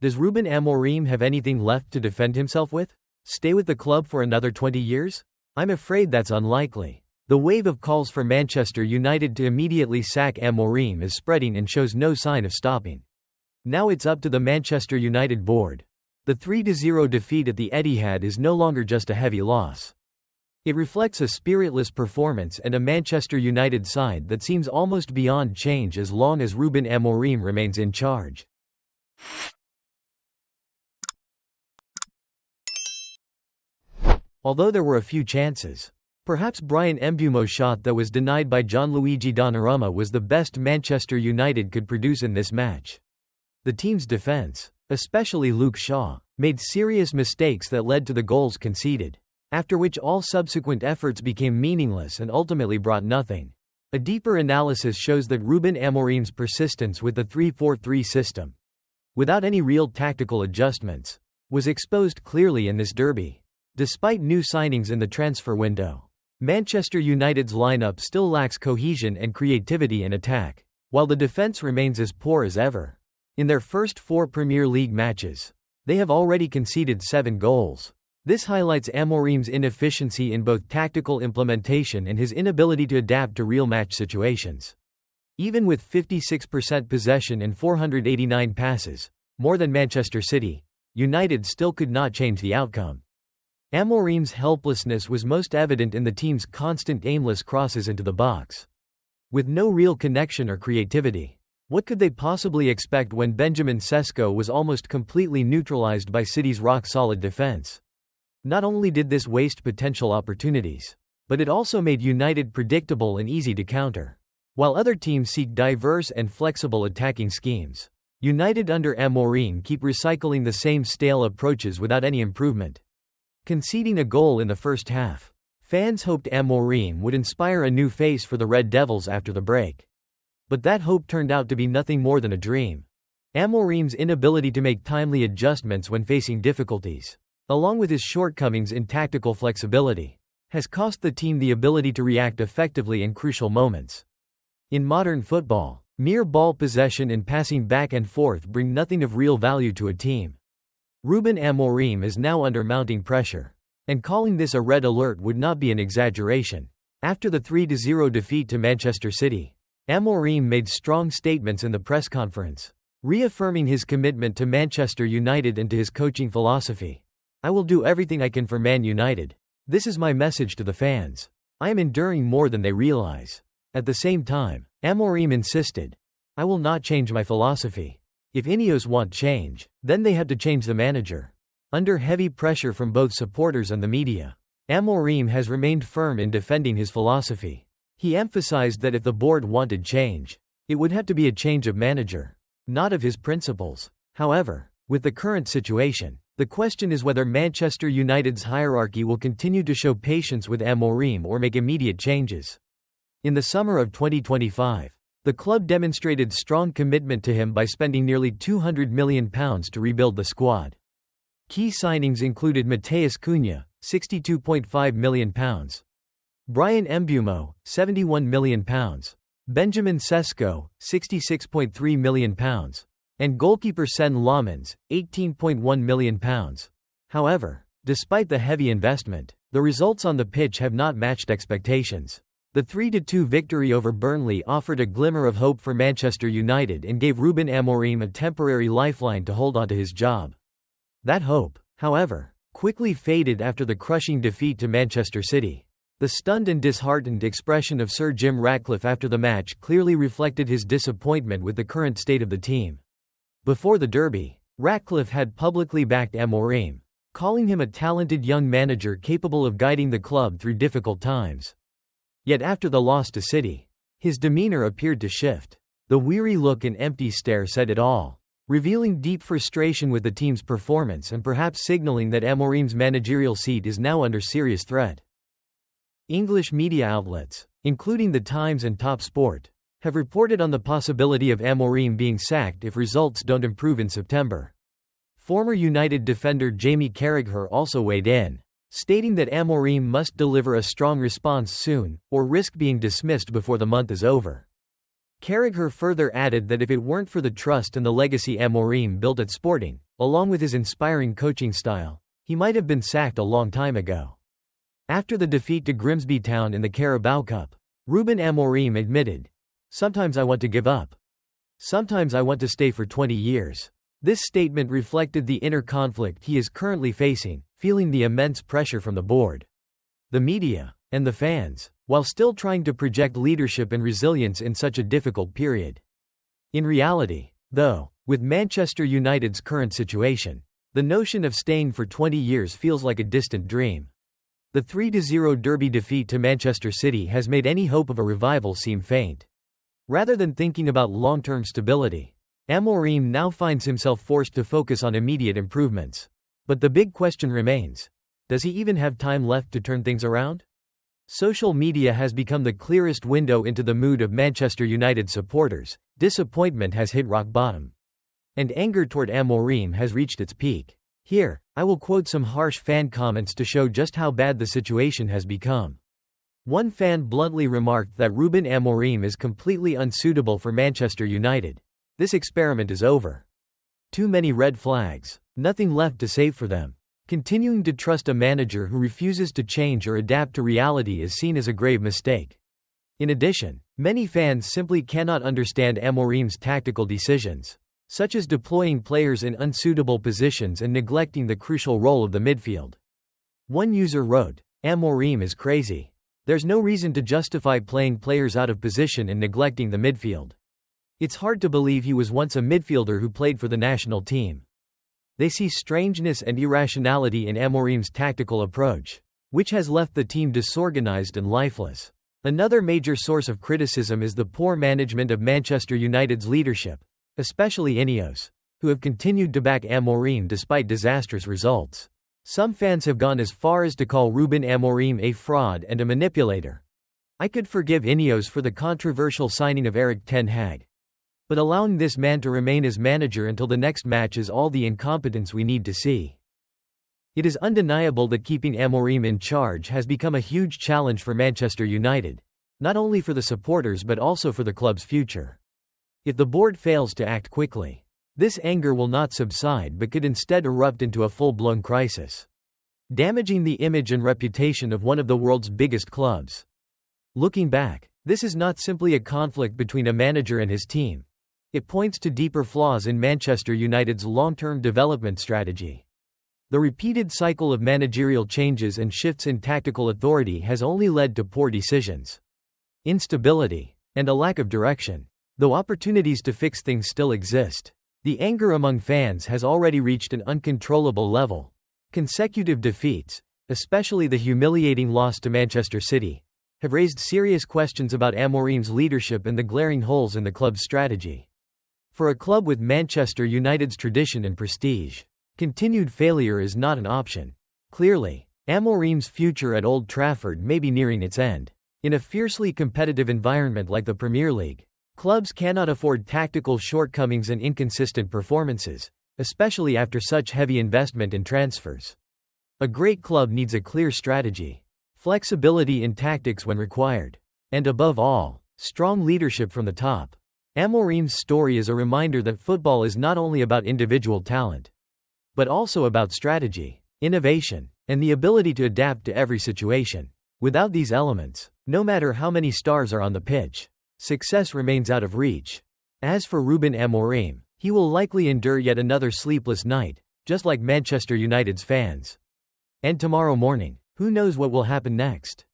Does Ruben Amorim have anything left to defend himself with? Stay with the club for another 20 years? I'm afraid that's unlikely. The wave of calls for Manchester United to immediately sack Amorim is spreading and shows no sign of stopping. Now it's up to the Manchester United board. The 3-0 defeat at the Etihad is no longer just a heavy loss. It reflects a spiritless performance and a Manchester United side that seems almost beyond change as long as Ruben Amorim remains in charge. Although there were a few chances, perhaps Bryan Mbeumo's shot that was denied by Gianluigi Donnarumma was the best Manchester United could produce in this match. The team's defense, especially Luke Shaw, made serious mistakes that led to the goals conceded, after which all subsequent efforts became meaningless and ultimately brought nothing. A deeper analysis shows that Ruben Amorim's persistence with the 3-4-3 system, without any real tactical adjustments, was exposed clearly in this derby. Despite new signings in the transfer window, Manchester United's lineup still lacks cohesion and creativity in attack, while the defense remains as poor as ever. In their first 4 Premier League matches, they have already conceded 7 goals. This highlights Amorim's inefficiency in both tactical implementation and his inability to adapt to real match situations. Even with 56% possession and 489 passes, more than Manchester City, United still could not change the outcome. Amorim's helplessness was most evident in the team's constant aimless crosses into the box. With no real connection or creativity, what could they possibly expect when Benjamin Sesko was almost completely neutralized by City's rock-solid defense? Not only did this waste potential opportunities, but it also made United predictable and easy to counter. While other teams seek diverse and flexible attacking schemes, United under Amorim keep recycling the same stale approaches without any improvement. Conceding a goal in the first half, fans hoped Amorim would inspire a new face for the Red Devils after the break. But that hope turned out to be nothing more than a dream. Amorim's inability to make timely adjustments when facing difficulties, along with his shortcomings in tactical flexibility, has cost the team the ability to react effectively in crucial moments. In modern football, mere ball possession and passing back and forth bring nothing of real value to a team. Ruben Amorim is now under mounting pressure, and calling this a red alert would not be an exaggeration. After the 3-0 defeat to Manchester City, Amorim made strong statements in the press conference, reaffirming his commitment to Manchester United and to his coaching philosophy. "I will do everything I can for Man United. This is my message to the fans. I am enduring more than they realize." At the same time, Amorim insisted, "I will not change my philosophy. If Ineos want change, then they have to change the manager." Under heavy pressure from both supporters and the media, Amorim has remained firm in defending his philosophy. He emphasized that if the board wanted change, it would have to be a change of manager, not of his principles. However, with the current situation, the question is whether Manchester United's hierarchy will continue to show patience with Amorim or make immediate changes. In the summer of 2025, the club demonstrated strong commitment to him by spending nearly £200 million to rebuild the squad. Key signings included Matheus Cunha, £62.5 million. Bryan Mbeumo, £71 million. Benjamin Sesko, £66.3 million. And goalkeeper Sen Lammens, £18.1 million. However, despite the heavy investment, the results on the pitch have not matched expectations. The 3-2 victory over Burnley offered a glimmer of hope for Manchester United and gave Ruben Amorim a temporary lifeline to hold onto his job. That hope, however, quickly faded after the crushing defeat to Manchester City. The stunned and disheartened expression of Sir Jim Ratcliffe after the match clearly reflected his disappointment with the current state of the team. Before the derby, Ratcliffe had publicly backed Amorim, calling him a talented young manager capable of guiding the club through difficult times. Yet after the loss to City, his demeanor appeared to shift. The weary look and empty stare said it all, revealing deep frustration with the team's performance and perhaps signaling that Amorim's managerial seat is now under serious threat. English media outlets, including The Times and Top Sport, have reported on the possibility of Amorim being sacked if results don't improve in September. Former United defender Jamie Carragher also weighed in, stating that Amorim must deliver a strong response soon, or risk being dismissed before the month is over. Carragher further added that if it weren't for the trust and the legacy Amorim built at Sporting, Along with his inspiring coaching style, he might have been sacked a long time ago. After the defeat to Grimsby Town in the Carabao Cup, Ruben Amorim admitted, "Sometimes I want to give up. Sometimes I want to stay for 20 years." This statement reflected the inner conflict he is currently facing, feeling the immense pressure from the board, the media, and the fans, while still trying to project leadership and resilience in such a difficult period. In reality, though, with Manchester United's current situation, the notion of staying for 20 years feels like a distant dream. The 3-0 derby defeat to Manchester City has made any hope of a revival seem faint. Rather than thinking about long-term stability, Amorim now finds himself forced to focus on immediate improvements. But the big question remains: does he even have time left to turn things around? Social media has become the clearest window into the mood of Manchester United supporters. Disappointment has hit rock bottom, and anger toward Amorim has reached its peak. Here, I will quote some harsh fan comments to show just how bad the situation has become. One fan bluntly remarked that Ruben Amorim is completely unsuitable for Manchester United. This experiment is over. Too many red flags. Nothing left to save for them. Continuing to trust a manager who refuses to change or adapt to reality is seen as a grave mistake. In addition, many fans simply cannot understand Amorim's tactical decisions, such as deploying players in unsuitable positions and neglecting the crucial role of the midfield. One user wrote, "Amorim is crazy. There's no reason to justify playing players out of position and neglecting the midfield. It's hard to believe he was once a midfielder who played for the national team." They see strangeness and irrationality in Amorim's tactical approach, which has left the team disorganized and lifeless. Another major source of criticism is the poor management of Manchester United's leadership, especially Ineos, who have continued to back Amorim despite disastrous results. Some fans have gone as far as to call Ruben Amorim a fraud and a manipulator. I could forgive Ineos for the controversial signing of Erik ten Hag, but allowing this man to remain as manager until the next match is all the incompetence we need to see. It is undeniable that keeping Amorim in charge has become a huge challenge for Manchester United, not only for the supporters but also for the club's future. If the board fails to act quickly, this anger will not subside but could instead erupt into a full-blown crisis, damaging the image and reputation of one of the world's biggest clubs. Looking back, this is not simply a conflict between a manager and his team. It points to deeper flaws in Manchester United's long-term development strategy. The repeated cycle of managerial changes and shifts in tactical authority has only led to poor decisions, instability, and a lack of direction. Though opportunities to fix things still exist, the anger among fans has already reached an uncontrollable level. Consecutive defeats, especially the humiliating loss to Manchester City, have raised serious questions about Amorim's leadership and the glaring holes in the club's strategy. For a club with Manchester United's tradition and prestige, continued failure is not an option. Clearly, Amorim's future at Old Trafford may be nearing its end. In a fiercely competitive environment like the Premier League, clubs cannot afford tactical shortcomings and inconsistent performances, especially after such heavy investment in transfers. A great club needs a clear strategy, flexibility in tactics when required, and above all, strong leadership from the top. Amorim's story is a reminder that football is not only about individual talent, but also about strategy, innovation, and the ability to adapt to every situation. Without these elements, no matter how many stars are on the pitch, success remains out of reach. As for Ruben Amorim, he will likely endure yet another sleepless night, just like Manchester United's fans. And tomorrow morning, who knows what will happen next?